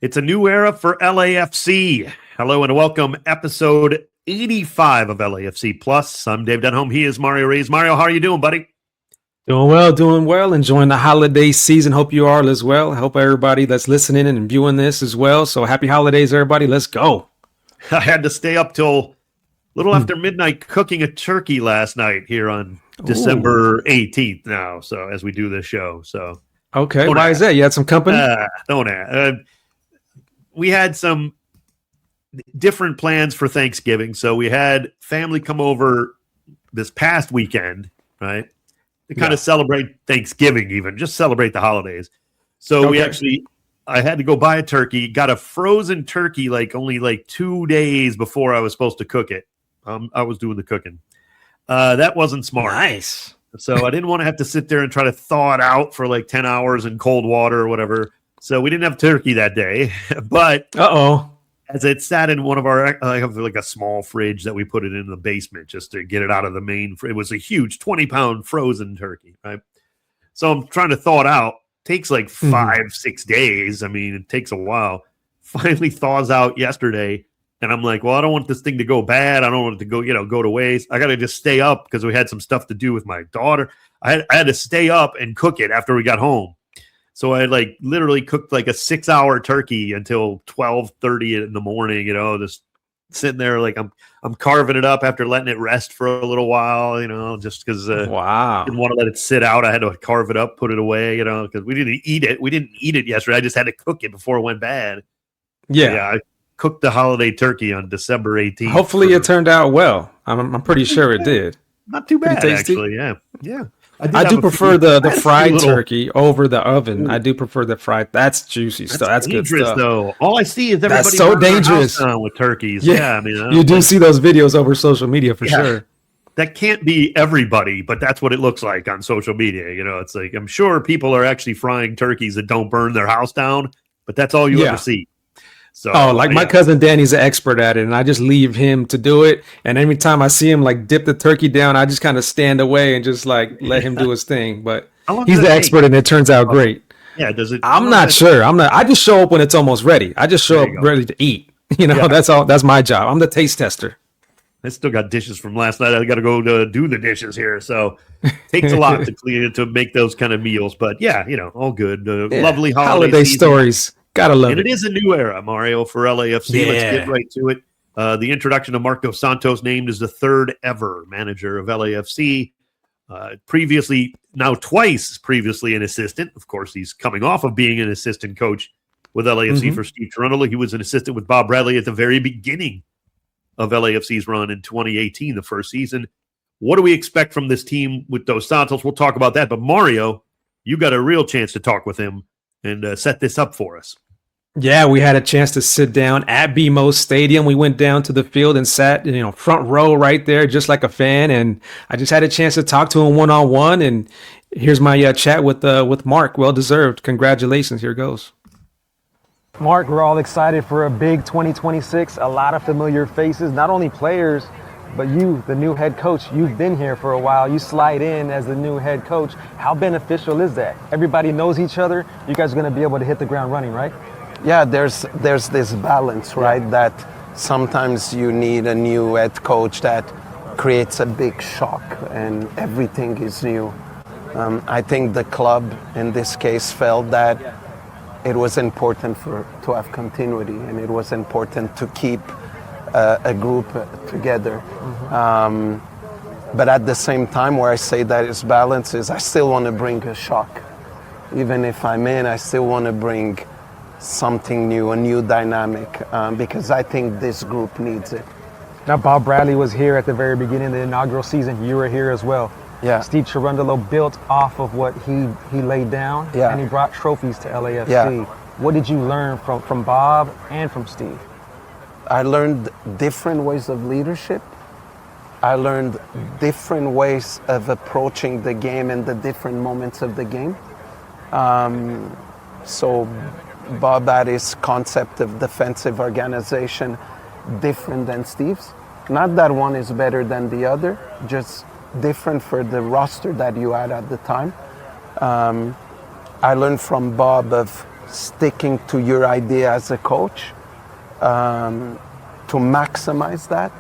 It's a new era for LAFC. Hello and welcome, episode 85 of LAFC Plus. I'm Dave Denholm. He is Mario Ruiz. Mario, how are you doing, buddy? Doing well. Enjoying the holiday season. Hope you are as well. Hope everybody that's listening and viewing this as well. So happy holidays, everybody. Let's go. I had to stay up till a little after midnight cooking a turkey last night here on December 18th now. So as we do this show. So okay, why is that? You had some company? We had some different plans for Thanksgiving. So we had family come over this past weekend, right? To kind of celebrate Thanksgiving, even just celebrate the holidays. So I had to go buy a turkey, got a frozen turkey only 2 days before I was supposed to cook it. I was doing the cooking. That wasn't smart. Nice. So I didn't want to have to sit there and try to thaw it out for 10 hours in cold water or whatever. So we didn't have turkey that day. But as it sat in one of our, I have a small fridge that we put it in the basement just to get it out of the main. It was a huge 20-pound frozen turkey, right? So I'm trying to thaw it out. Takes 5-6 days. I mean, it takes a while. Finally thaws out yesterday. And I'm like, well, I don't want this thing to go bad. I don't want it to go to waste. I got to just stay up because we had some stuff to do with my daughter. I had to stay up and cook it after we got home. So I literally cooked a 6-hour turkey until 12:30 in the morning, just sitting there I'm carving it up after letting it rest for a little while, just because I didn't want to let it sit out. I had to carve it up, put it away, because we didn't eat it. We didn't eat it yesterday. I just had to cook it before it went bad. Yeah, I cooked the holiday turkey on December 18th. Hopefully it turned out well. I'm pretty sure it did. Not too bad, actually. Yeah. I do prefer the fried turkey over the oven. I do prefer the fried. That's juicy stuff. That's good stuff. Though. All I see is everybody that's so dangerous with turkeys. Yeah, I mean, you do see those videos over social media for sure. That can't be everybody, but that's what it looks like on social media. It's I'm sure people are actually frying turkeys that don't burn their house down, but that's all you ever see. So, my cousin Danny's an expert at it, and I just leave him to do it. And every time I see him dip the turkey down, I just kind of stand away and just let him do his thing. But he's the expert, and it turns out great. Yeah, does it? I'm not sure. I just show up when it's almost ready. I just show up ready to eat. That's all. That's my job. I'm the taste tester. I still got dishes from last night. I got to go do the dishes here, so it takes a lot to clean to make those kind of meals. But all good. Lovely holiday stories. Gotta love it. And it is a new era, Mario, for LAFC. Yeah. Let's get right to it. The introduction of Marc Dos Santos, named as the third ever manager of LAFC. Twice previously an assistant. Of course, he's coming off of being an assistant coach with LAFC for Steve Cherundolo. He was an assistant with Bob Bradley at the very beginning of LAFC's run in 2018, the first season. What do we expect from this team with Dos Santos? We'll talk about that. But Mario, you got a real chance to talk with him and set this up for us. Yeah, we had a chance to sit down at BMO Stadium. We went down to the field and sat, front row right there, just like a fan. And I just had a chance to talk to him one-on-one. And here's my chat with Marc. Well deserved. Congratulations. Here goes. Marc, we're all excited for a big 2026. A lot of familiar faces, not only players, but you, the new head coach. You've been here for a while. You slide in as the new head coach. How beneficial is that? Everybody knows each other. You guys are going to be able to hit the ground running, right? Yeah, there's this balance, right? That sometimes you need a new head coach that creates a big shock and everything is new. I think the club in this case felt that it was important to have continuity, and it was important to keep a group together. But at the same time, where I say that is balance is I still want to bring a shock. Even if I'm in, I still want to bring something new, a new dynamic, because I think this group needs it. Now, Bob Bradley was here at the very beginning of the inaugural season. You were here as well. Yeah. Steve Cherundolo built off of what he laid down, and he brought trophies to LAFC. Yeah. What did you learn from Bob and from Steve? I learned different ways of leadership. I learned different ways of approaching the game and the different moments of the game. So Bob had his concept of defensive organization different than Steve's. Not that one is better than the other, just different for the roster that you had at the time. I learned from Bob of sticking to your idea as a coach, to maximize that.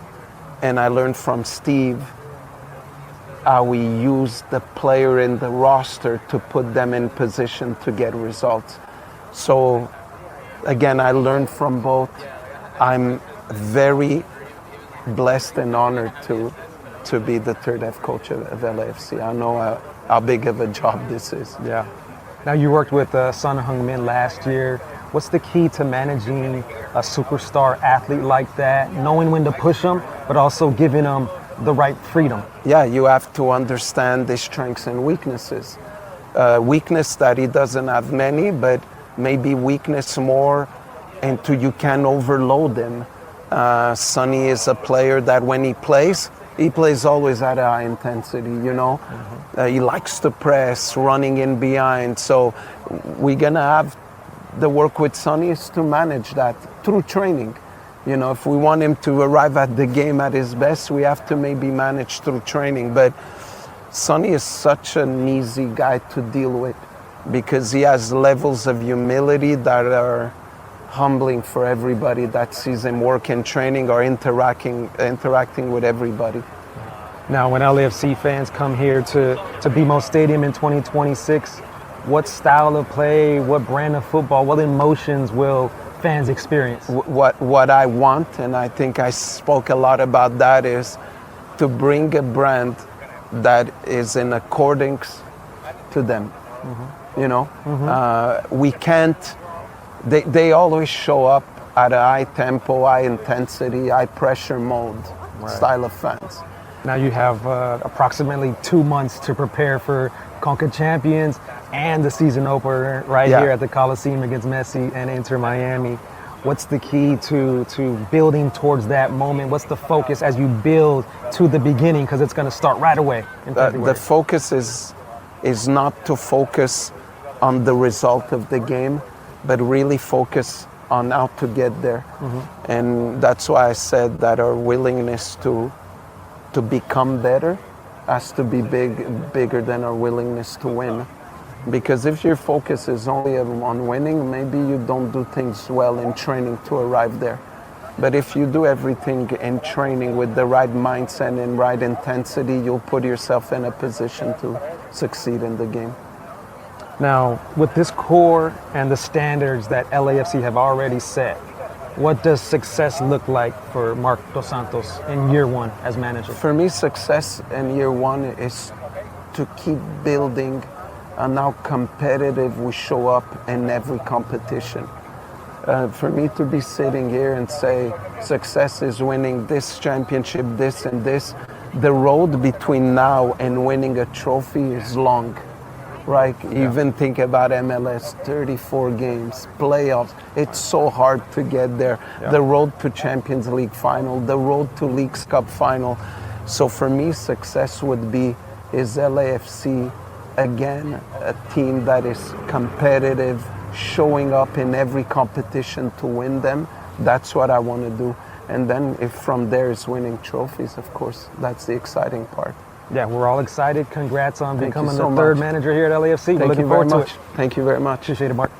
And I learned from Steve how we use the player in the roster to put them in position to get results. So again, I learned from both. I'm very blessed and honored to be the third F coach of LAFC. I know how big of a job this is. Yeah. Now you worked with Son Heung-Min last year. What's the key to managing a superstar athlete like that, knowing when to push them, but also giving them the right freedom? Yeah, you have to understand his strengths and weaknesses. Weakness that he doesn't have many, but maybe weakness more into you can overload him. Sonny is a player that when he plays always at a high intensity, you know. He likes to press, running in behind. So we're gonna have the work with Sonny is to manage that through training. You know, if we want him to arrive at the game at his best, we have to maybe manage through training. But Sonny is such an easy guy to deal with because he has levels of humility that are humbling for everybody that sees him work in training or interacting with everybody. Now, when LAFC fans come here to BMO Stadium in 2026, what style of play, what brand of football, what emotions will fans experience? What I want, and I think I spoke a lot about that, is to bring a brand that is in accordance to them. You know, we can't. They always show up at a high tempo, high intensity, high pressure mode style of fans. Now you have approximately 2 months to prepare for CONCACAF Champions and the season opener here at the Coliseum against Messi and Inter Miami. What's the key to building towards that moment? What's the focus as you build to the beginning? Because it's going to start right away in February. The focus is not to focus on the result of the game, but really focus on how to get there. And that's why I said that our willingness to become better has to be bigger than our willingness to win. Because if your focus is only on winning, maybe you don't do things well in training to arrive there. But if you do everything in training with the right mindset and right intensity, you'll put yourself in a position to succeed in the game. Now, with this core and the standards that LAFC have already set, what does success look like for Marc Dos Santos in year one as manager? For me, success in year one is to keep building on how competitive we show up in every competition. For me to be sitting here and say success is winning this championship, this and this, the road between now and winning a trophy is long. Right? Even think about MLS, 34 games, playoffs. It's so hard to get there. The road to Champions League final, the road to Leagues Cup final. So for me, success would be, is LAFC again a team that is competitive, showing up in every competition to win them? That's what I want to do. And then if from there is winning trophies, of course, that's the exciting part. Yeah, we're all excited. Congrats on becoming the third manager here at LAFC. We're looking forward to it. Thank you very much. Appreciate it, Marc.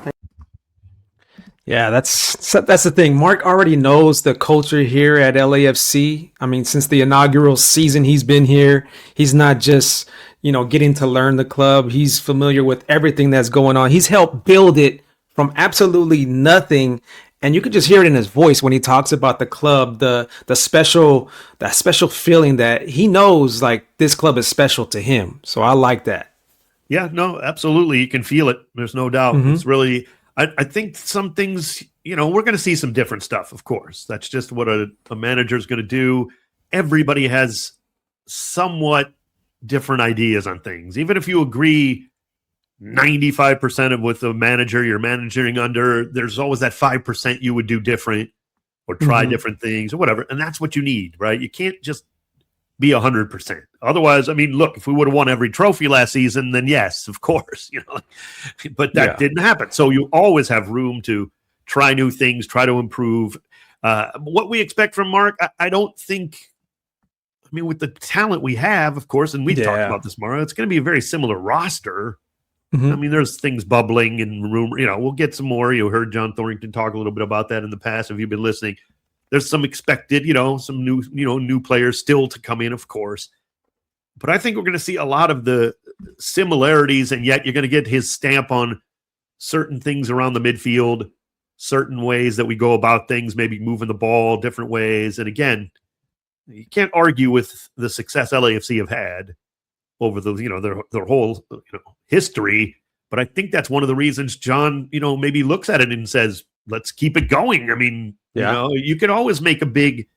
Yeah, that's the thing. Marc already knows the culture here at LAFC. I mean, since the inaugural season he's been here, he's not just, getting to learn the club. He's familiar with everything that's going on. He's helped build it from absolutely nothing. And you could just hear it in his voice when he talks about the club, that special feeling that he knows like this club is special to him. So I like that. Yeah, no, absolutely. You can feel it. There's no doubt. It's really, I think some things, we're going to see some different stuff, of course. That's just what a manager is going to do. Everybody has somewhat different ideas on things. Even if you agree 95% of what the manager you're managing under, there's always that 5% you would do different or try different things or whatever. And that's what you need, right? You can't just be 100%. Otherwise, I mean, look, if we would have won every trophy last season, then yes, of course, but that didn't happen. So you always have room to try new things, try to improve. What we expect from Marc, I don't think, with the talent we have, of course, and we've talked about this, Mario, it's going to be a very similar roster. I mean, there's things bubbling and rumor. We'll get some more. You heard John Thornton talk a little bit about that in the past. If you've been listening, there's some expected, some new players still to come in, of course. But I think we're going to see a lot of the similarities, and yet you're going to get his stamp on certain things around the midfield, certain ways that we go about things, maybe moving the ball different ways. And again, you can't argue with the success LAFC have had over the their whole history, but I think that's one of the reasons John maybe looks at it and says, let's keep it going. I mean, you can always make a big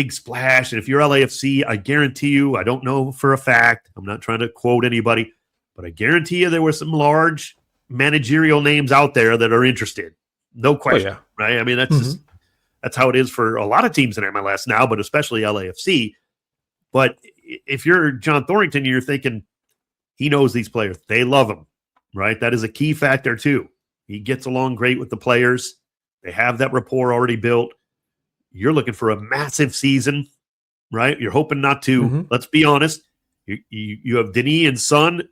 splash, and if you're LAFC, I guarantee you, I don't know for a fact, I'm not trying to quote anybody, but I guarantee you there were some large managerial names out there that are interested, no question. Right? I mean, that's how it is for a lot of teams in MLS now, but especially LAFC. But if you're John Thornton, you're thinking he knows these players. They love him, right? That is a key factor too. He gets along great with the players. They have that rapport already built. You're looking for a massive season, right? You're hoping not to. Let's be honest. You have Denis and Son.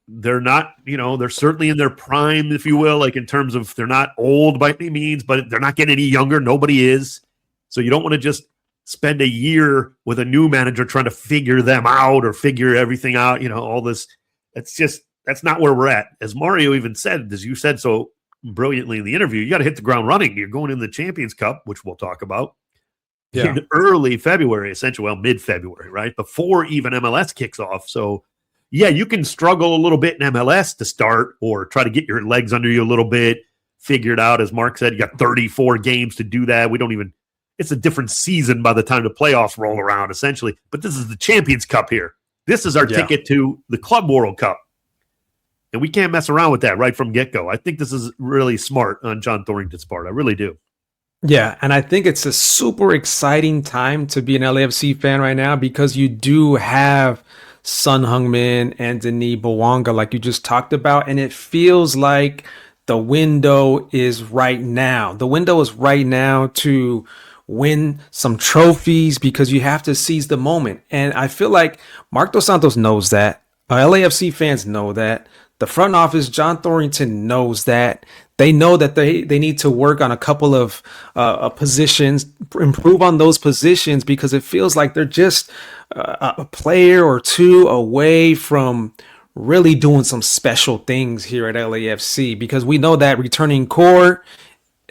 They're not, they're certainly in their prime, if you will, like in terms of they're not old by any means, but they're not getting any younger. Nobody is. So you don't want to just spend a year with a new manager trying to figure them out or figure everything out, all this. That's not where we're at. As Mario even said, as you said so brilliantly in the interview, you got to hit the ground running. You're going in the Champions Cup, which we'll talk about in early February, essentially, well, mid-February, right? Before even MLS kicks off. So, yeah, you can struggle a little bit in MLS to start or try to get your legs under you a little bit, figure it out. As Mark said, you got 34 games to do that. It's a different season by the time the playoffs roll around, essentially. But this is the Champions Cup here. This is our ticket to the Club World Cup. And we can't mess around with that right from get-go. I think this is really smart on John Thornton's part. I really do. Yeah, and I think it's a super exciting time to be an LAFC fan right now because you do have Son Heung-Min and Denis Bouanga, like you just talked about, and it feels like the window is right now. The window is right now to win some trophies because you have to seize the moment. And I feel like Marc Dos Santos knows that. LAFC fans know that. The front office, John Thornton, knows that. They know that they need to work on a couple of positions, improve on those positions, because it feels like they're just a player or two away from really doing some special things here at LAFC, because we know that returning core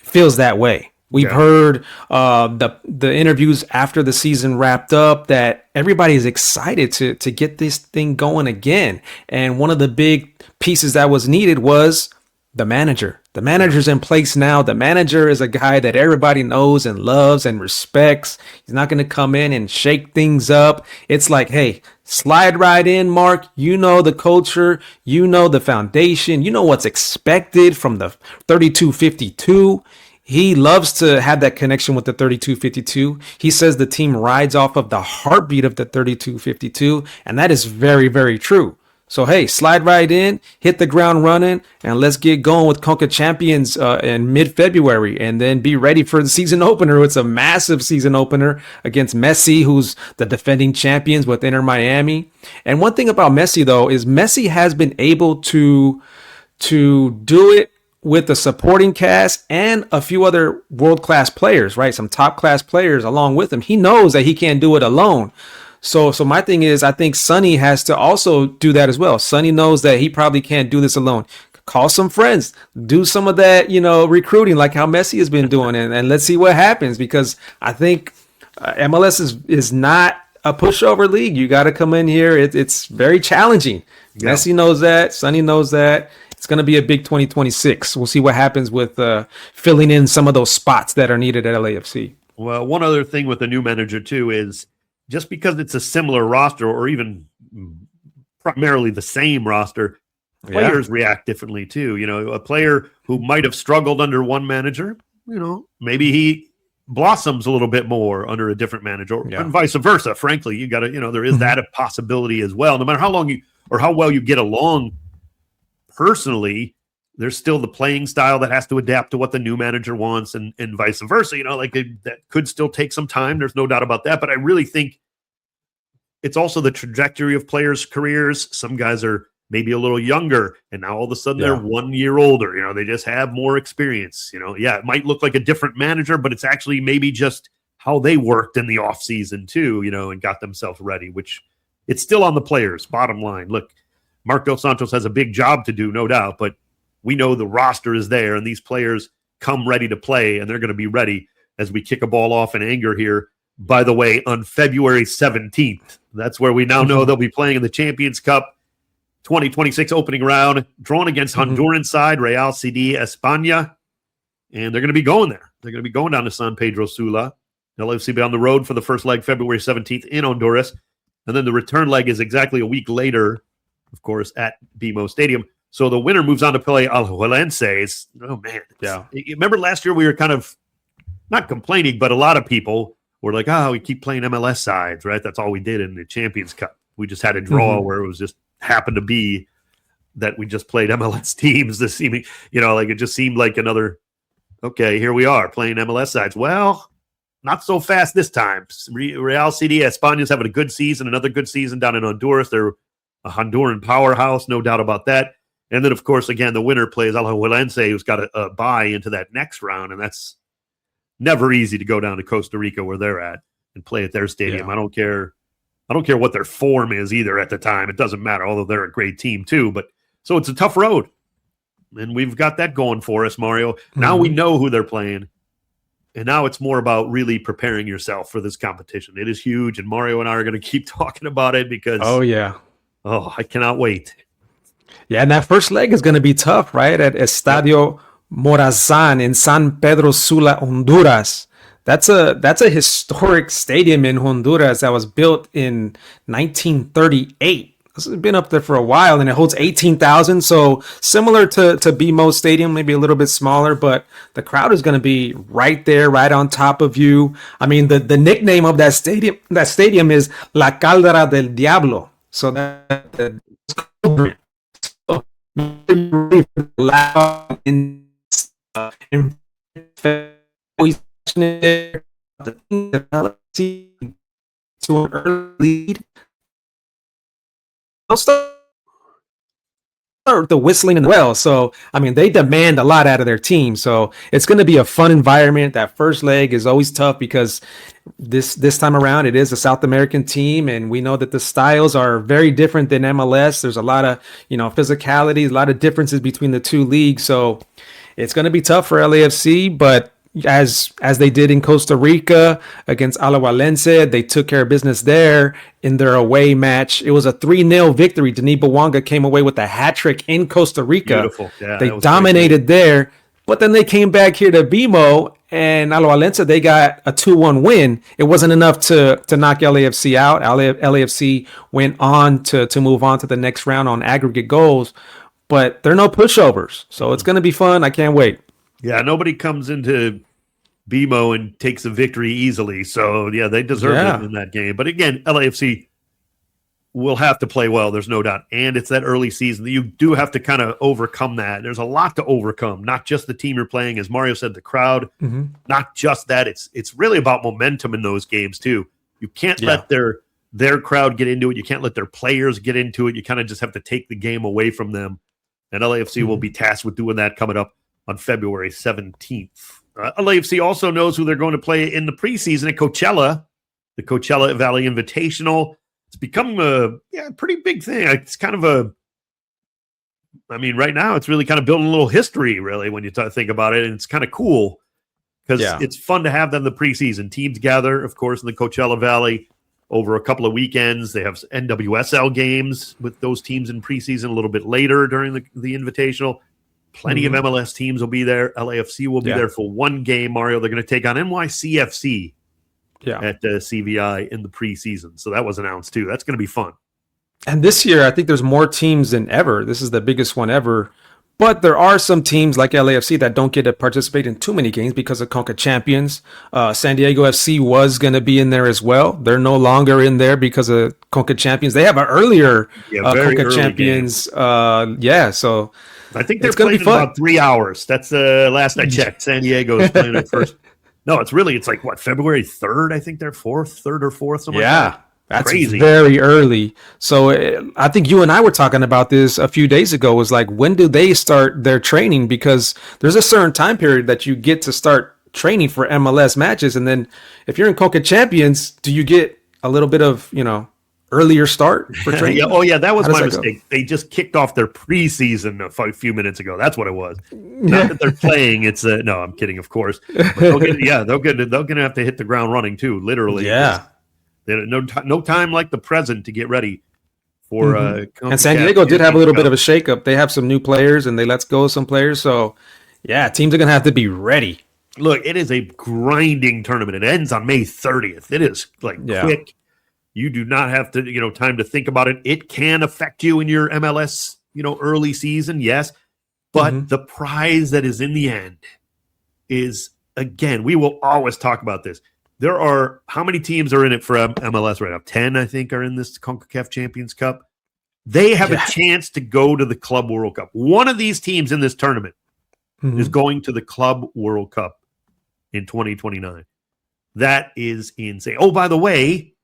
feels that way. We've heard the interviews after the season wrapped up that everybody is excited to get this thing going again. And one of the big pieces that was needed was the manager. The manager's in place now. The manager is a guy that everybody knows and loves and respects. He's not going to come in and shake things up. It's like, hey, slide right in, Mark. You know the culture. You know the foundation. You know what's expected from the 3252. He loves to have that connection with the 3252. He says the team rides off of the heartbeat of the 3252, and that is very, very true. So, hey, slide right in, hit the ground running, and let's get going with CONCACAF Champions in mid-February, and then be ready for the season opener. It's a massive season opener against Messi, who's the defending champions with Inter Miami. And one thing about Messi, though, is Messi has been able to do it with the supporting cast and a few other world-class players, right? Some top-class players along with him. He knows that he can't do it alone. So my thing is, I think Sonny has to also do that as well. Sonny knows that he probably can't do this alone. Call some friends, do some of that, recruiting like how Messi has been doing, and let's see what happens, because I think MLS is not a pushover league. You got to come in here. It's very challenging. Yeah. Messi knows that. Sonny knows that. It's going to be a big 2026. We'll see what happens with filling in some of those spots that are needed at LAFC. Well, one other thing with the new manager, too, is just because it's a similar roster or even primarily the same roster, players react differently, too. A player who might have struggled under one manager, maybe he blossoms a little bit more under a different manager, and vice versa. Frankly, you got to, there is that a possibility as well. No matter how long how well you get along personally, there's still the playing style that has to adapt to what the new manager wants, and vice versa. That could still take some time. There's no doubt about that. But I really think it's also the trajectory of players' careers. Some guys are maybe a little younger, and now all of a sudden they're 1 year older. You know, they just have more experience. You know, it might look like a different manager, but it's actually maybe just how they worked in the offseason too, you know, and got themselves ready, which it's still on the players. Bottom line, look, Marc Dos Santos has a big job to do, no doubt, but we know the roster is there and these players come ready to play, and they're going to be ready as we kick a ball off in anger here. By the way, on February 17th, that's where we now know they'll be playing in the Champions Cup 2026 opening round, drawn against Honduran side Real CD España, and they're going to be going there. They're going to be going down to San Pedro Sula. LAFC be on the road for the first leg February 17th in Honduras, and then the return leg is exactly a week later, of course, at BMO Stadium. So the winner moves on to play Alajuelense. Oh, man. Yeah. Remember last year we were kind of not complaining, but a lot of people were like, we keep playing MLS sides, right? That's all we did in the Champions Cup. We just had a draw where it was just happened to be that we just played MLS teams this evening. You know, like it just seemed like another, okay, here we are playing MLS sides. Well, not so fast this time. Real CD España's having a good season, another good season down in Honduras. They're a Honduran powerhouse, no doubt about that. And then, of course, again, the winner plays Alajuelense, who's got a bye into that next round, and that's never easy to go down to Costa Rica where they're at and play at their stadium. I don't care what their form is either at the time. It doesn't matter, although they're a great team too. But so it's a tough road, and we've got that going for us, Mario. Now we know who they're playing, and now it's more about really preparing yourself for this competition. It is huge, and Mario and I are going to keep talking about it because I cannot wait. Yeah, and that first leg is going to be tough, right? At Estadio Morazán in San Pedro Sula, Honduras. That's a historic stadium in Honduras that was built in 1938. This has been up there for a while, and it holds 18,000. So similar to BMO Stadium, maybe a little bit smaller, but the crowd is going to be right there, right on top of you. I mean, the nickname of that stadium is La Caldera del Diablo. So to an early lead. They'll start the whistling as well. So, I mean, they demand a lot out of their team. So it's going to be a fun environment. That first leg is always tough because this time around it is a South American team, and we know that the styles are very different than MLS. There's a lot of physicality, a lot of differences between the two leagues. So it's going to be tough for LAFC, but as they did in Costa Rica against Alajuelense, they took care of business there in their away match. It was a 3-0 victory. Denis Bouanga came away with a hat trick in Costa Rica. Beautiful. Yeah, they dominated there, but then they came back here to BMO, and Alajuelense, they got a 2-1 win. It wasn't enough to knock LAFC out. LAFC went on to move on to the next round on aggregate goals, but they're no pushovers. So it's going to be fun. I can't wait. Yeah, nobody comes into BMO and takes a victory easily. So, yeah, they deserve it in that game. But, again, LAFC will have to play well, there's no doubt. And it's that early season that you do have to kind of overcome that. There's a lot to overcome, not just the team you're playing. As Mario said, the crowd, not just that. It's really about momentum in those games, too. You can't let their crowd get into it. You can't let their players get into it. You kind of just have to take the game away from them. And LAFC will be tasked with doing that coming up on February 17th. LAFC also knows who they're going to play in the preseason at Coachella, the Coachella Valley Invitational. It's become a pretty big thing. It's kind of right now it's really kind of building a little history, really, when you think about it. And it's kind of cool because it's fun to have them in the preseason. Teams gather, of course, in the Coachella Valley over a couple of weekends. They have NWSL games with those teams in preseason a little bit later during the Invitational. Plenty of MLS teams will be there. LAFC will be there for one game, Mario. They're going to take on NYCFC at CVI in the preseason. So that was announced, too. That's going to be fun. And this year, I think there's more teams than ever. This is the biggest one ever. But there are some teams like LAFC that don't get to participate in too many games because of CONCACAF Champions. San Diego FC was going to be in there as well. They're no longer in there because of CONCACAF Champions. They have an earlier CONCACAF Champions. So I think they're playing in about 3 hours. That's the last I checked. San Diego's playing it first. No, it's like, February 3rd? I think they're 3rd or 4th, something like that. That's crazy. Very early. So I think you and I were talking about this a few days ago. Was like, when do they start their training? Because there's a certain time period that you get to start training for MLS matches, and then if you're in CONCACAF Champions, do you get a little bit of earlier start for training? Yeah, that was my mistake. Go? They just kicked off their preseason a few minutes ago. That's what it was. Not that they're playing. It's no, I'm kidding, of course. But they're gonna have to hit the ground running too, literally. Yeah. No time like the present to get ready for. And San Diego did have a little bit of a shakeup. They have some new players and they let go of some players. So yeah, teams are gonna have to be ready. Look, it is a grinding tournament. It ends on May 30th. It is quick. You do not have to, time to think about it. It can affect you in your MLS, early season, yes. But the prize that is in the end is, again, we will always talk about this. There are, how many teams are in it for MLS right now? 10, I think, are in this CONCACAF Champions Cup. They have a chance to go to the Club World Cup. One of these teams in this tournament is going to the Club World Cup in 2029. That is insane. Oh, by the way,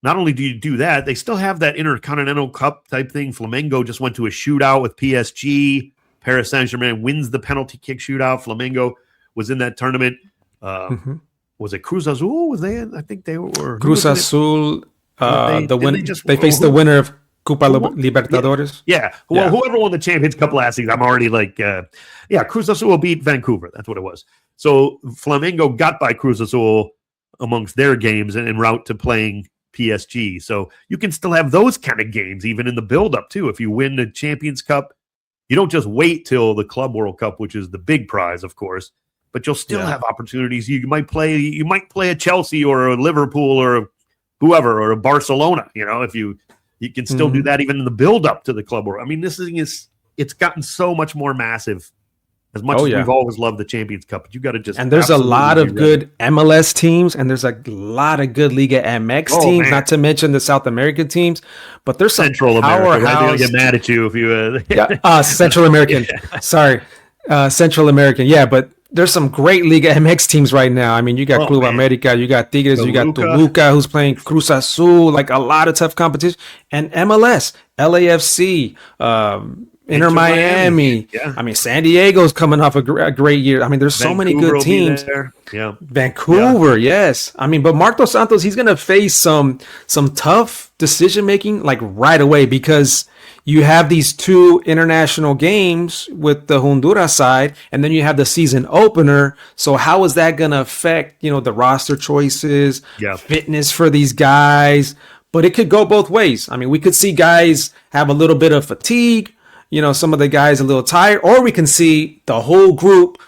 not only do you do that, they still have that Intercontinental Cup type thing. Flamengo just went to a shootout with PSG. Paris Saint-Germain wins the penalty kick shootout. Flamengo was in that tournament. Was it Cruz Azul? Was they in? I think they were. Cruz Azul. They faced the winner of Copa Libertadores. Yeah. Well, whoever won the Champions Cup last season, I'm already Cruz Azul beat Vancouver. That's what it was. So Flamengo got by Cruz Azul amongst their games and en route to playing PSG. So you can still have those kind of games even in the build-up too. If you win the Champions Cup, you don't just wait till the Club World Cup, which is the big prize, of course, but you'll still have opportunities. You might play a Chelsea or a Liverpool or a whoever or a Barcelona. If you can still do that even in the build-up to the Club World. I mean, this thing it's gotten so much more massive. As much as we've always loved the Champions Cup, but you got to just. And there's a lot of good MLS teams, and there's a lot of good Liga MX teams, not to mention the South American teams. But there's some Central America. I'm going to get mad at you if you. Central American. Sorry, Central American. Yeah, but there's some great Liga MX teams right now. I mean, you got Club America, you got Tigres, you got Toluca, who's playing Cruz Azul, like a lot of tough competition, and MLS, LAFC. Inter Miami. Yeah. I mean, San Diego's coming off a great year. I mean, there's so many good teams. Yeah. Vancouver, yes. I mean, but Marc Dos Santos, he's going to face some tough decision making like right away, because you have these two international games with the Honduras side, and then you have the season opener. So how is that going to affect, the roster choices, fitness for these guys? But it could go both ways. I mean, we could see guys have a little bit of fatigue. Some of the guys a little tired, or we can see the whole group,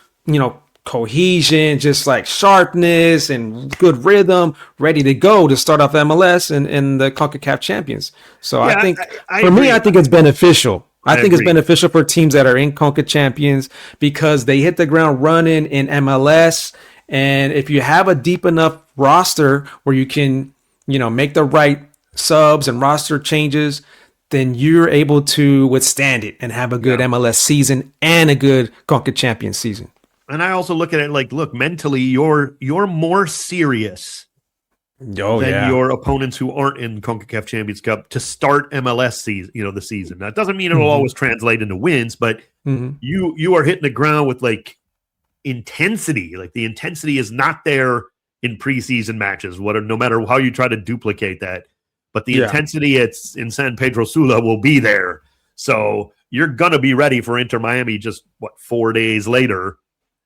cohesion, just like sharpness and good rhythm, ready to go to start off MLS and the CONCACAF Champions. So I think I think it's beneficial. I think it's beneficial for teams that are in CONCACAF Champions, because they hit the ground running in MLS. And if you have a deep enough roster where you can, make the right subs and roster changes, then you're able to withstand it and have a good MLS season and a good CONCACAF Champions season. And I also look at it like, look, mentally, you're more serious than your opponents who aren't in CONCACAF Champions Cup to start MLS season. The season. That doesn't mean it'll always translate into wins, but you are hitting the ground with like intensity. Like the intensity is not there in preseason matches. No matter how you try to duplicate that. But the intensity it's in San Pedro Sula will be there. So you're going to be ready for Inter Miami just, 4 days later.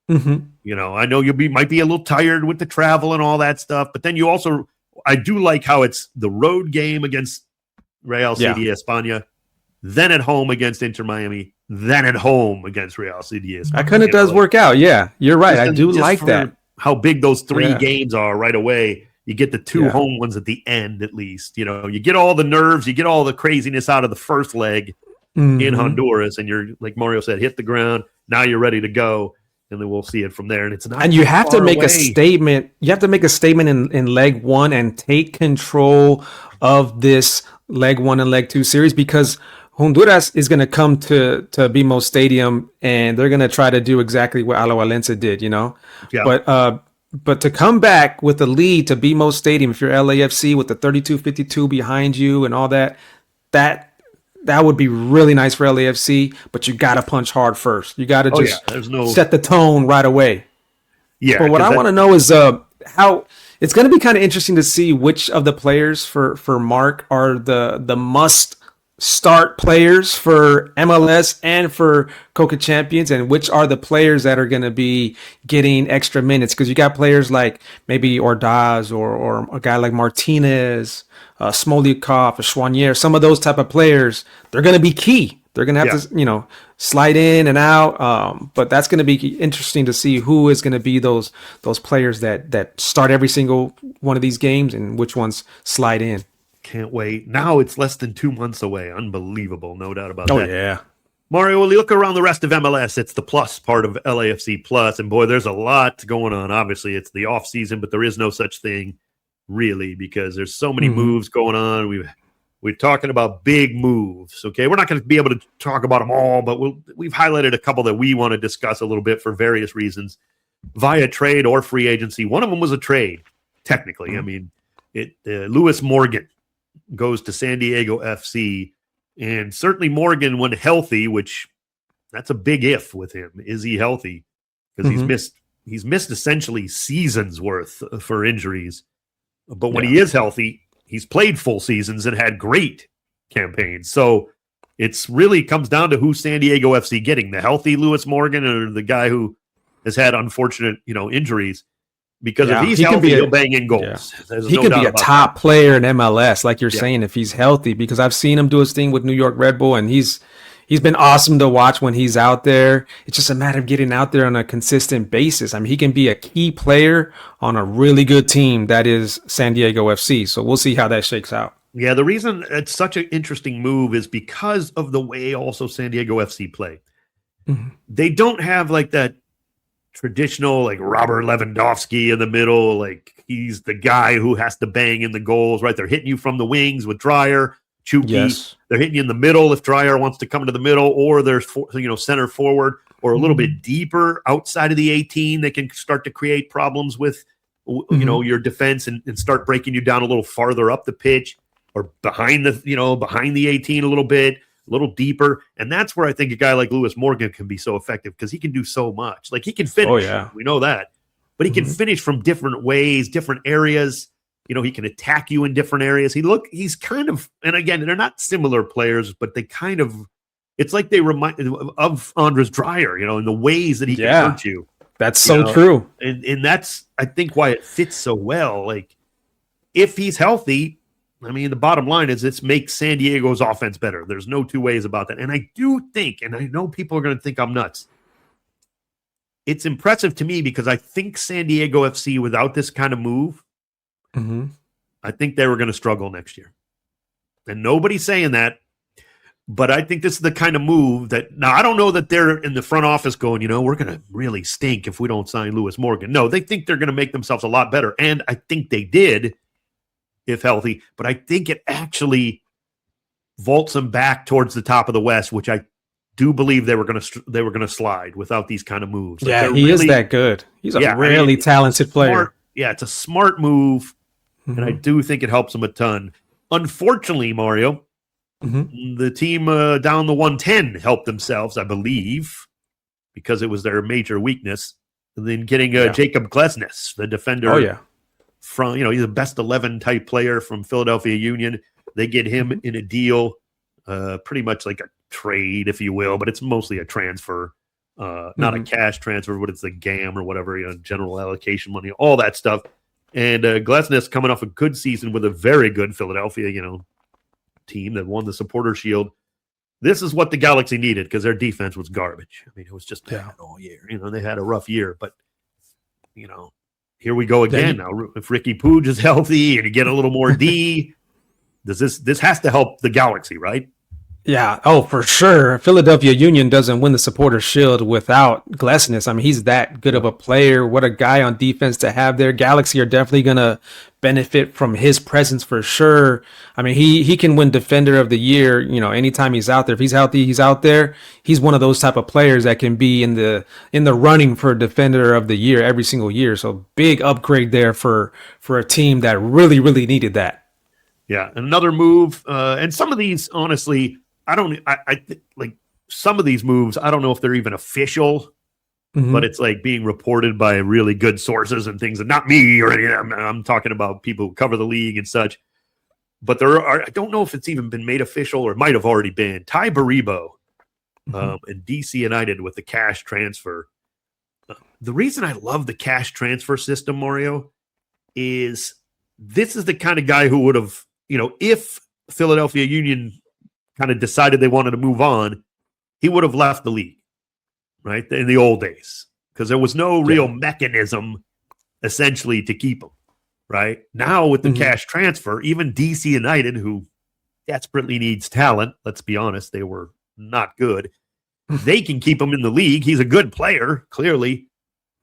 I know might be a little tired with the travel and all that stuff. But then I do like how it's the road game against Real CD España, then at home against Inter Miami, then at home against Real CD España. That kind of does work out. Yeah, you're right. I do like that. How big those three games are right away. You get the two home ones at the end, at least. You get all the nerves, you get all the craziness out of the first leg in Honduras, and you're, like Mario said, hit the ground. Now you're ready to go, and then we'll see it from there. And it's not. And you have to make a statement. You have to make a statement in leg one and take control of this leg one and leg two series, because Honduras is going to come to BMO Stadium, and they're going to try to do exactly what Alajuelense did. But But to come back with the lead to BMO Stadium, if you're LAFC with the 32-52 behind you and all that, that would be really nice for LAFC. But you got to punch hard first. You got to set the tone right away. Yeah. But what I want to know is how it's going to be kind of interesting to see which of the players for Marc are the must start players for MLS and for Coca Champions, and which are the players that are going to be getting extra minutes, because you got players like maybe Ordaz or a guy like Martinez, Smolyakov, Chouanier, some of those type of players. They're going to be key. They're going to have to, slide in and out. But that's going to be interesting to see who is going to be those players that start every single one of these games and which ones slide in. Can't wait. Now it's less than 2 months away. Unbelievable. No doubt about that. Oh, yeah. Mario, when you look around the rest of MLS, it's the plus part of LAFC Plus. And boy, there's a lot going on. Obviously, it's the off season, but there is no such thing really, because there's so many moves going on. We're talking about big moves. Okay. We're not going to be able to talk about them all, but we've highlighted a couple that we want to discuss a little bit for various reasons, via trade or free agency. One of them was a trade, technically. I mean, Lewis Morgan goes to San Diego FC, and certainly Morgan, when healthy, which that's a big if with him. Is he healthy? Because he's missed essentially seasons worth for injuries. But when he is healthy, he's played full seasons and had great campaigns. So it's really comes down to who San Diego FC getting, the healthy Lewis Morgan or the guy who has had unfortunate, injuries. Because if he's healthy, he'll bang in goals. Yeah. He could be a top player in MLS, like you're saying, if he's healthy, because I've seen him do his thing with New York Red Bull, and he's been awesome to watch when he's out there. It's just a matter of getting out there on a consistent basis. I mean, he can be a key player on a really good team that is San Diego FC. So we'll see how that shakes out. Yeah, the reason it's such an interesting move is because of the way also San Diego FC play. They don't have like that traditional like Robert Lewandowski in the middle, like he's the guy who has to bang in the goals, right? They're hitting you from the wings with Dreyer, Chucky. Yes. They're hitting you in the middle if Dreyer wants to come into the middle, or there's center forward or a little bit deeper outside of the 18. They can start to create problems with your defense and start breaking you down a little farther up the pitch or behind the 18 a little bit. A little deeper, and that's where I think a guy like Lewis Morgan can be so effective, because he can do so much. Like he can finish, we know that, but he can finish from different ways, different areas. He can attack you in different areas. He's kind of, and again, they're not similar players, but they kind of, it's like they remind of Andres Dreyer, in the ways that he can hurt you. That's so true, and that's I think why it fits so well. Like if he's healthy. I mean, the bottom line is it makes San Diego's offense better. There's no two ways about that. And I do think, and I know people are going to think I'm nuts, it's impressive to me because I think San Diego FC, without this kind of move, I think they were going to struggle next year. And nobody's saying that, but I think this is the kind of move that, now I don't know that they're in the front office going, we're going to really stink if we don't sign Lewis Morgan. No, they think they're going to make themselves a lot better. And I think they did, if healthy, but I think it actually vaults them back towards the top of the West, which I do believe they were going to slide without these kind of moves. Like he is that good. He's a really talented player. It's a smart move, and I do think it helps them a ton. Unfortunately, Mario, the team down the 110 helped themselves, I believe, because it was their major weakness. And then getting Jacob Glesnes, the defender. Oh yeah. From he's a best 11 type player from Philadelphia Union. They get him in a deal, pretty much like a trade, if you will, but it's mostly a transfer, not a cash transfer, but it's the GAM or whatever, general allocation money, all that stuff. And Glesnes coming off a good season with a very good Philadelphia, team that won the Supporter Shield. This is what the Galaxy needed because their defense was garbage. I mean, it was just bad all year. They had a rough year, but here we go again. Now, if Ricky Puig is healthy and you get a little more D, this has to help the Galaxy, right? Yeah. Oh, for sure. Philadelphia Union doesn't win the Supporters Shield without Glesnes. I mean, he's that good of a player. What a guy on defense to have there. Galaxy are definitely going to benefit from his presence for sure. I mean, he can win Defender of the Year, anytime he's out there. If he's healthy, he's out there. He's one of those type of players that can be in the running for Defender of the Year every single year. So big upgrade there for a team that really, really needed that. Yeah. Another move. And some of these, honestly, like some of these moves, I don't know if they're even official, but it's like being reported by really good sources and things, and not me or anything. I'm talking about people who cover the league and such. But I don't know if it's even been made official, or it might have already been. Ty Baribo and DC United with the cash transfer. The reason I love the cash transfer system, Mario, is this is the kind of guy who would have, if Philadelphia Union kind of decided they wanted to move on, he would have left the league, right? In the old days, because there was no real mechanism essentially to keep him, right? Now with the cash transfer, even DC United, who desperately needs talent, let's be honest, they were not good. They can keep him in the league. He's a good player, clearly.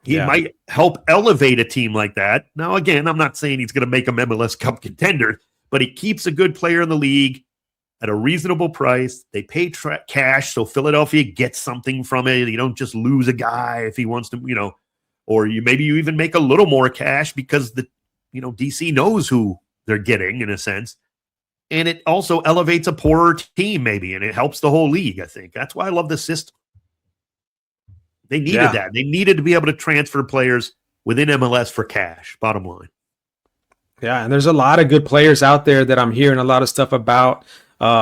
He might help elevate a team like that. Now, again, I'm not saying he's going to make them MLS Cup contender, but he keeps a good player in the league at a reasonable price. They pay cash, so Philadelphia gets something from it. You don't just lose a guy if he wants to, or maybe you even make a little more cash because DC knows who they're getting in a sense. And it also elevates a poorer team maybe, and it helps the whole league, I think. That's why I love the system. They needed that. They needed to be able to transfer players within MLS for cash, bottom line. Yeah, and there's a lot of good players out there that I'm hearing a lot of stuff about.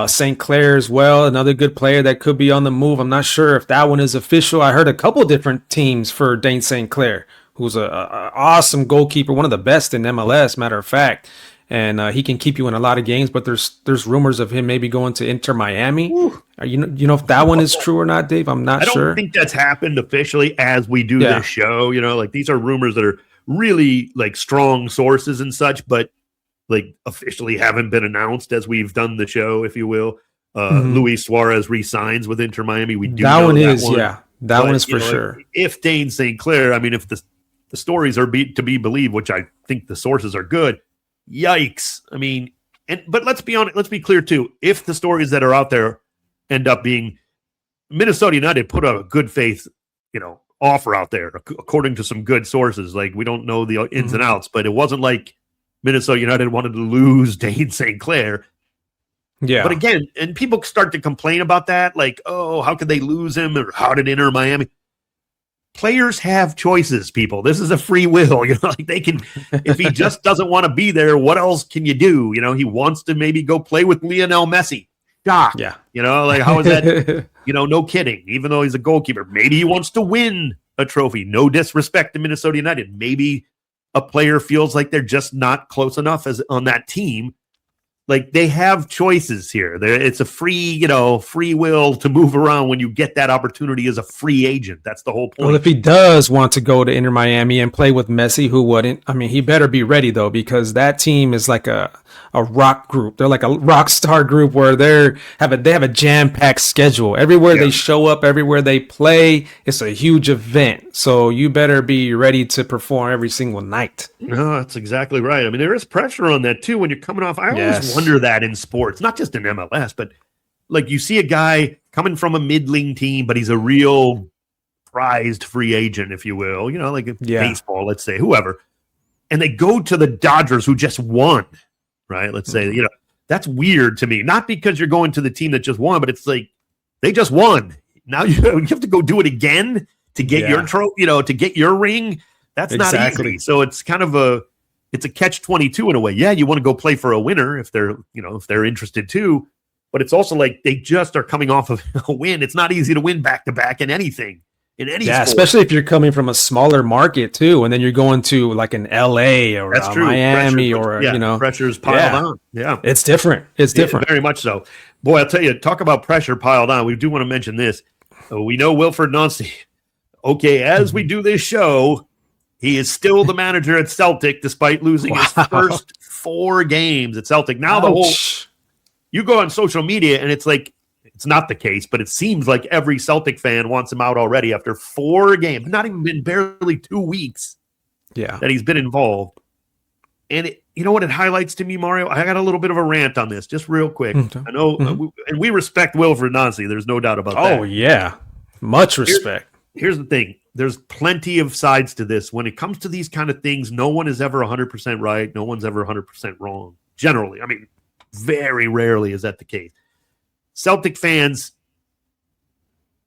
St. Clair as well, another good player that could be on the move. I'm not sure if that one is official. I heard a couple different teams for Dane St. Clair, who's a awesome goalkeeper, one of the best in MLS, matter of fact. And he can keep you in a lot of games, but there's rumors of him maybe going to Inter Miami. You know if that one is true or not, Dave? I'm not sure. I don't think that's happened officially as we do this show. Like these are rumors that are really like strong sources and such, but like officially haven't been announced as we've done the show, if you will. Luis Suarez re-signs with Inter Miami. We do that know one that is, one. That one is for sure. If Dane St. Clair, I mean, if the stories are to be believed, which I think the sources are good, yikes. I mean, but let's be honest, let's be clear too. If the stories that are out there end up being, Minnesota United put a good faith, offer out there according to some good sources. Like we don't know the ins and outs, but it wasn't like Minnesota United wanted to lose Dane St. Clair. Yeah. But again, and people start to complain about that, like, oh, how could they lose him? Or how did Inter Miami? Players have choices, people. This is a free will. Like they can, if he just doesn't want to be there, what else can you do? He wants to maybe go play with Lionel Messi. Shock. Yeah. Like how is that? No kidding. Even though he's a goalkeeper, maybe he wants to win a trophy. No disrespect to Minnesota United. Maybe a player feels like they're just not close enough as on that team. Like they have choices here. It's a free will to move around when you get that opportunity as a free agent. That's the whole point. Well, if he does want to go to Inter Miami and play with Messi, who wouldn't? I mean, he better be ready though, because that team is like a rock group. They're like a rock star group where they have a jam-packed schedule. Everywhere they show up, everywhere they play, it's a huge event. So you better be ready to perform every single night. No, that's exactly right. I mean, there is pressure on that too when you're coming off. I always wonder that in sports, not just in MLS, but like you see a guy coming from a middling team, but he's a real prized free agent, if you will, like in baseball, let's say, whoever. And they go to the Dodgers who just won, right? Let's say, that's weird to me. Not because you're going to the team that just won, but it's like they just won. Now you have to go do it again to get your trophy, to get your ring. That's not easy. So it's kind of it's a catch-22 in a way. Yeah, you want to go play for a winner if they're interested too, but it's also like they just are coming off of a win. It's not easy to win back-to-back in anything. In any sport. Especially if you're coming from a smaller market too, and then you're going to like an LA or Miami pressure's piled on. Yeah, it's different. It's different, very much so. Boy, I'll tell you, talk about pressure piled on. We do want to mention this. We know Wilfred Nancy. Okay, as we do this show, he is still the manager at Celtic despite losing his first 4 games at Celtic. Now you go on social media and it's like it's not the case, but it seems like every Celtic fan wants him out already after 4 games, not even been barely 2 weeks that he's been involved. And you know what it highlights to me, Mario? I got a little bit of a rant on this, just real quick. I know, and we respect Wilfried Nancy. There's no doubt about that. Oh, yeah. Much respect. Here's the thing. There's plenty of sides to this. When it comes to these kind of things, no one is ever 100% right. No one's ever 100% wrong. Generally. I mean, very rarely is that the case. Celtic fans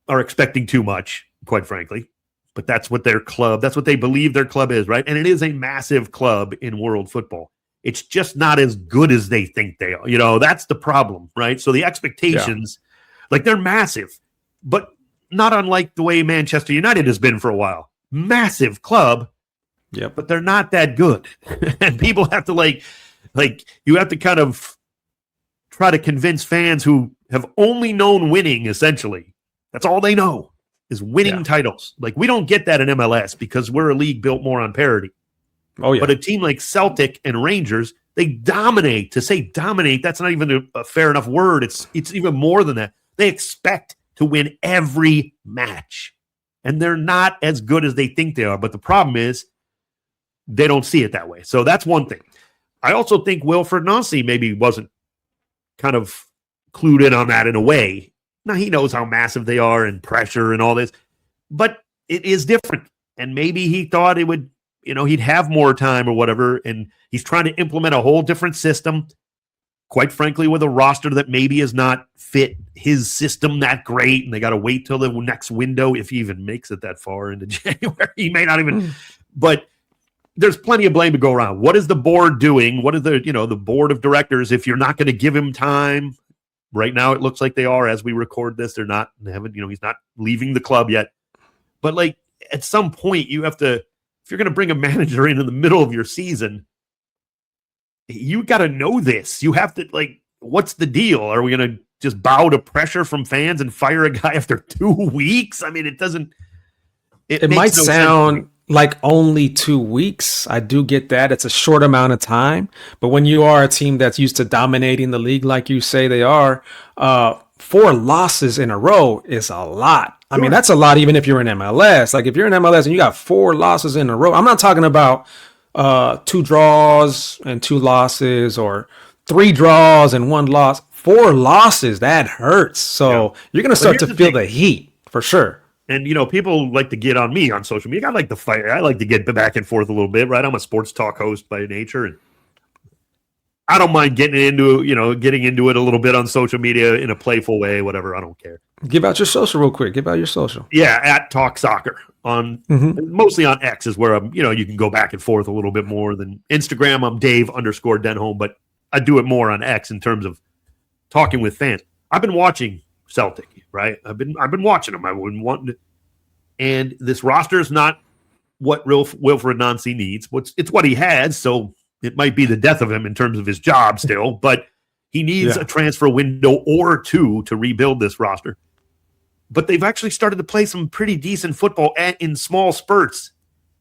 are expecting too much, quite frankly. But that's what their club, that's what they believe their club is, right? And it is a massive club in world football. It's just not as good as they think they are. You know, that's the problem, right? So the expectations, like they're massive, but not unlike the way Manchester United has been for a while. Massive club, but they're not that good. And people have to like you have to kind of try to convince fans who have only known winning, essentially. That's all they know. Is winning titles. Like, we don't get that in MLS because we're a league built more on parity. Oh, yeah. But a team like Celtic and Rangers, they dominate. To say dominate, that's not even a fair enough word. It's even more than that. They expect to win every match. And they're not as good as they think they are. But the problem is they don't see it that way. So that's one thing. I also think Wilfried Nancy maybe wasn't kind of clued in on that in a way. Now, he knows how massive they are and pressure and all this, but it is different. And maybe he thought it would, he'd have more time or whatever. And he's trying to implement a whole different system, quite frankly, with a roster that maybe is not fit his system that great. And they got to wait till the next window, if he even makes it that far into January. He may not even, but there's plenty of blame to go around. What is the board doing? What is the board of directors, if you're not going to give him time? Right now, it looks like they are. As we record this, they haven't, he's not leaving the club yet. But like at some point, you have to, if you're going to bring a manager in the middle of your season, you got to know this. You have to, what's the deal? Are we going to just bow to pressure from fans and fire a guy after 2 weeks? I mean, it doesn't. It might sound like only 2 weeks. I do get that. It's a short amount of time. But when you are a team that's used to dominating the league, like you say they are, 4 losses in a row is a lot. I mean, that's a lot even if you're in MLS. Like if you're in MLS and you got 4 losses in a row, I'm not talking about 2 draws and 2 losses or 3 draws and 1 loss. 4 losses, that hurts. So you're going to start to feel the heat for sure. And, people like to get on me on social media. I like to fight. I like to get back and forth a little bit, right? I'm a sports talk host by nature. And I don't mind getting into it a little bit on social media in a playful way, whatever. I don't care. Give out your social real quick. Give out your social. Yeah, at Talk Soccer. Mostly on X is where I'm, you can go back and forth a little bit more than Instagram. I'm Dave_Denholm, but I do it more on X in terms of talking with fans. I've been watching Celtic, right? I've been watching them. I wouldn't want to, and this roster is not what Wilfried Nancy needs. It's what he has, so it might be the death of him in terms of his job still, but he needs a transfer window or 2 to rebuild this roster. But they've actually started to play some pretty decent football in small spurts.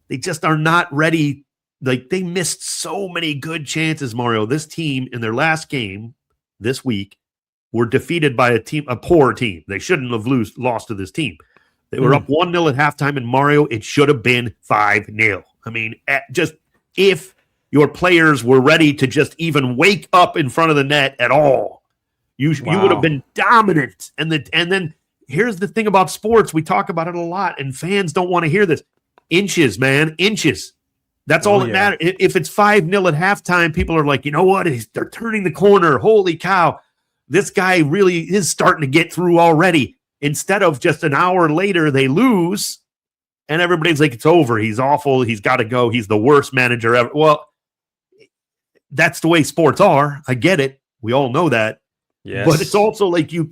They just are not ready. Like, they missed so many good chances, Mario. This team in their last game this week were defeated by a poor team. They shouldn't have lost to this team. They were up 1-0 at halftime, and Mario, it should have been 5-0. I mean, just if your players were ready to just even wake up in front of the net at all, you would have been dominant. And then here's the thing about sports. We talk about it a lot, and fans don't want to hear this. Inches, man, inches. That's all that matters. If it's 5-0 at halftime, people are like, you know what? They're turning the corner. Holy cow. This guy really is starting to get through already. Instead of just an hour later, they lose, and everybody's like, it's over. He's awful. He's got to go. He's the worst manager ever. Well, that's the way sports are. I get it. We all know that. Yes. But it's also like you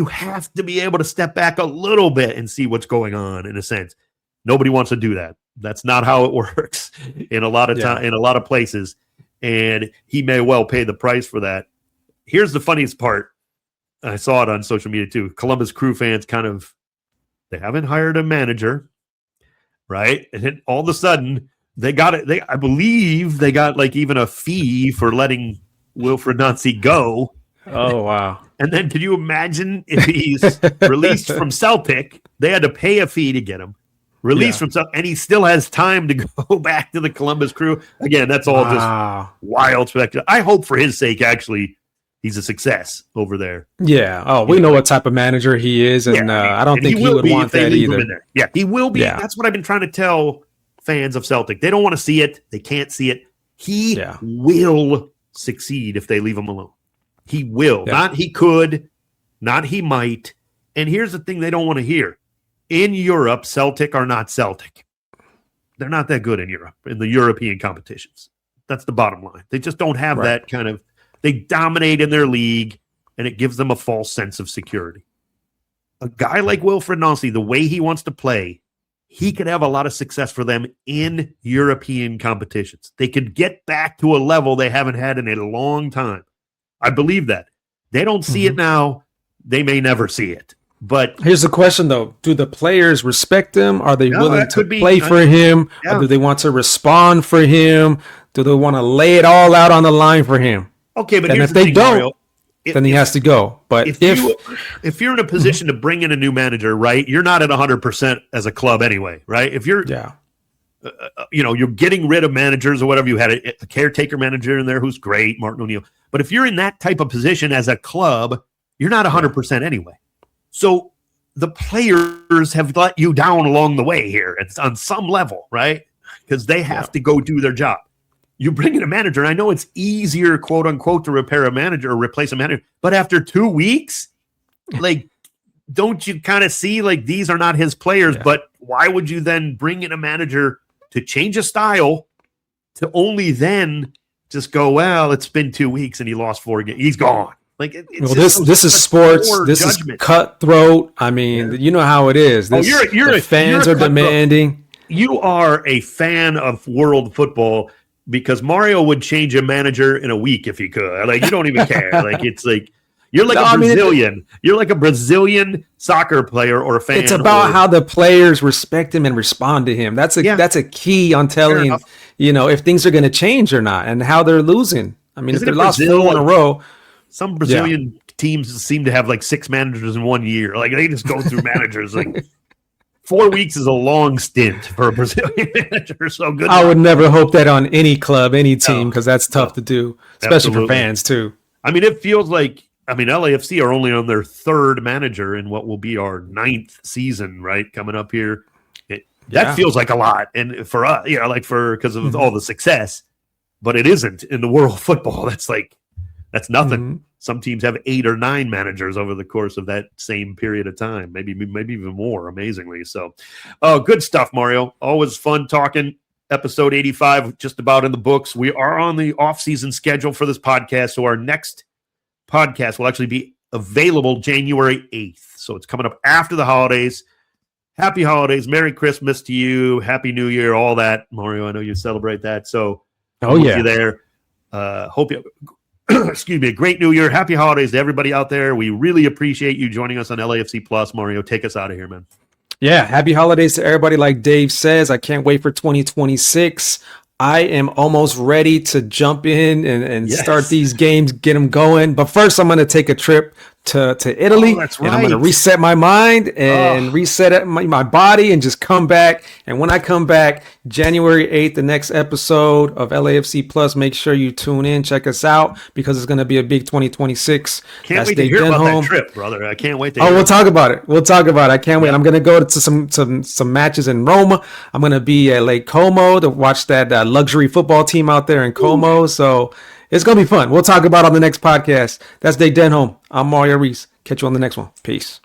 have to be able to step back a little bit and see what's going on, in a sense. Nobody wants to do that. That's not how it works in a lot of time, in a lot of places. And he may well pay the price for that. Here's the funniest part. I saw it on social media too. Columbus Crew fans they haven't hired a manager, right? And then all of a sudden they got it. I believe they got like even a fee for letting Wilfried Nancy go. Oh, wow. And then can you imagine if he's released from Celtic? They had to pay a fee to get him. Released from Celtic, and he still has time to go back to the Columbus Crew. Again, that's all just wild spectacle. I hope for his sake, actually, he's a success over there. Yeah. Oh, we know what type of manager he is, and I don't think he would want that either. Yeah, he will be. Yeah. That's what I've been trying to tell fans of Celtic. They don't want to see it. They can't see it. He will succeed if they leave him alone. He will. Yeah. Not he could, not he might. And here's the thing they don't want to hear. In Europe, Celtic are not Celtic. They're not that good in Europe, in the European competitions. That's the bottom line. They just don't have that kind of, they dominate in their league, and it gives them a false sense of security. A guy like Wilfried Nancy, the way he wants to play, he could have a lot of success for them in European competitions. They could get back to a level they haven't had in a long time. I believe that. They don't see it now. They may never see it. But here's the question, though. Do the players respect him? Are they willing to play for him? Or do they want to respond for him? Do they want to lay it all out on the line for him? Okay, but and if they don't, Mario, then he has to go. But if you're in a position to bring in a new manager, right, you're not at 100% as a club anyway, right? If you're you're getting rid of managers or whatever. You had a caretaker manager in there who's great, Martin O'Neill. But if you're in that type of position as a club, you're not 100% anyway. So the players have let you down along the way here. It's on some level, right? Because they have to go do their job. You bring in a manager, and I know it's easier, quote unquote, to repair a manager or replace a manager. But after 2 weeks, like, don't you kind of see like these are not his players? Yeah. But why would you then bring in a manager to change a style to only then just go, well, it's been 2 weeks and he lost 4 games. He's gone. Like this is sports. This judgment. Is cutthroat. I mean, you know how it is. The fans are demanding. You are a fan of world football because Mario would change a manager in a week if he could. Like, you don't even care. Like, it's like you're like a Brazilian. You're like a Brazilian soccer player or a fan. It's about how the players respect him and respond to him. That's a key on telling if things are going to change or not, and how they're losing. I mean, if they lost 4 in a row. Some Brazilian teams seem to have like 6 managers in 1 year. Like, they just go through managers. Like, 4 weeks is a long stint for a Brazilian manager. So good. I would never hope that on any club, any team, because that's tough to do, especially for fans too. I mean, it feels like, LAFC are only on their 3rd manager in what will be our 9th season, right? Coming up here. That feels like a lot. And for us, because of all the success, but it isn't in the world of football. That's nothing. Mm-hmm. Some teams have 8 or 9 managers over the course of that same period of time, maybe even more, amazingly. So, good stuff, Mario. Always fun talking. Episode 85, just about in the books. We are on the off-season schedule for this podcast, so our next podcast will actually be available January 8th. So it's coming up after the holidays. Happy holidays. Merry Christmas to you. Happy New Year, all that. Mario, I know you celebrate that. So, you there. Hope you... Excuse me, a great New Year. Happy holidays to everybody out there. We really appreciate you joining us on LAFC Plus. Mario, take us out of here, man. Yeah, happy holidays to everybody. Like Dave says, I can't wait for 2026. I am almost ready to jump in and start these games, get them going. But first, I'm going to take a trip to Italy, and I'm going to reset my mind and reset my body and just come back. And when I come back, January 8th, the next episode of LAFC Plus, make sure you tune in, check us out, because it's going to be a big 2026. Can't wait to hear about that trip, brother. I can't wait to hear we'll talk about it. I can't wait. I'm going to go to some matches in Roma. I'm going to be at Lake Como to watch that luxury football team out there in Como. So it's going to be fun. We'll talk about it on the next podcast. That's Denholm. I'm Mario Ruiz. Catch you on the next one. Peace.